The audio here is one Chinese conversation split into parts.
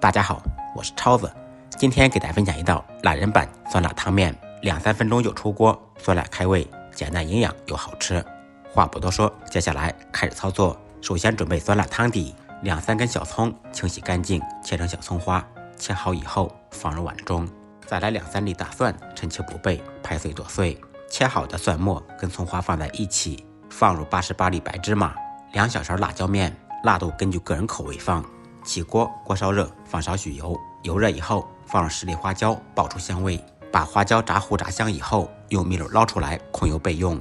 大家好，我是超子，今天给大家分享一道懒人版酸辣汤面，2-3分钟就出锅，酸辣开胃，简单营养又好吃。话不多说，接下来开始操作。首先准备酸辣汤底，2-3根小葱，清洗干净，切成小葱花，切好以后放入碗中。再来2-3粒大蒜，趁其不备，拍碎剁碎。切好的蒜末跟葱花放在一起，放入88粒白芝麻，2小勺辣椒面，辣度根据个人口味放。起锅，锅烧热，放少许油，油热以后放入10粒花椒，爆出香味。把花椒炸糊炸香以后，用米篓捞出来控油备用。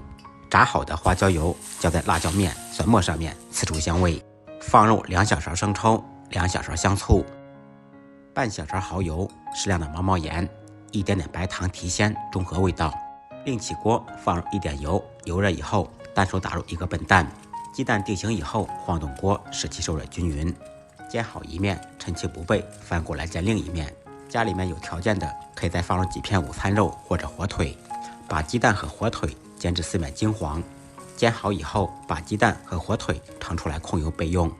炸好的花椒油浇在辣椒面、蒜末上面，刺出香味。放入2小勺生抽，2小勺香醋，半小勺蚝油，适量的毛毛盐，一点点白糖提鲜，中和味道。另起锅，放入1点油，油热以后，单手打入1个笨蛋。鸡蛋定型以后，晃动锅，使其受热均匀。煎好一面，趁其不备，翻过来煎另一面。家里面有条件的，可以再放入几片午餐肉或者火腿，把鸡蛋和火腿煎至4面金黄。煎好以后，把鸡蛋和火腿盛出来控油备用。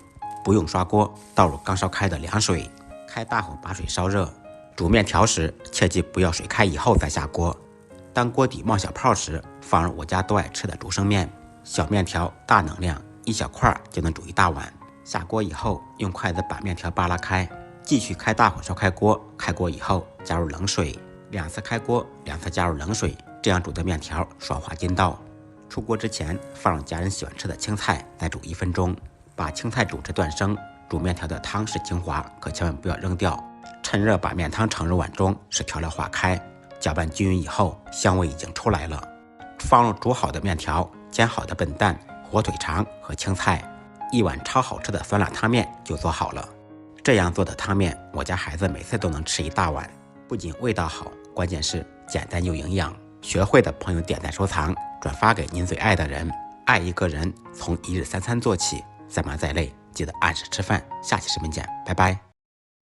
不用刷锅，倒入刚烧开的凉水，开大火把水烧热。煮面条时，切记不要水开以后再下锅。当锅底冒小泡时，放入我家都爱吃的竹升面，小面条大能量，1小块就能煮1大碗。下锅以后，用筷子把面条扒拉开，继续开大火烧开锅。开锅以后加入冷水，2次开锅，2次加入冷水，这样煮的面条爽滑筋道。出锅之前放入家人喜欢吃的青菜，再煮1分钟，把青菜煮至断生。煮面条的汤是精华，可千万不要扔掉。趁热把面汤盛入碗中，使调料化开。搅拌均匀以后，香味已经出来了。放入煮好的面条、煎好的笨蛋、火腿肠和青菜。1碗超好吃的酸辣汤面就做好了。这样做的汤面，我家孩子每次都能吃1大碗，不仅味道好，关键是简单又营养。学会的朋友点赞收藏，转发给您最爱的人。爱一个人，从1日3餐做起，再忙再累，记得按时吃饭。下期视频见，拜拜。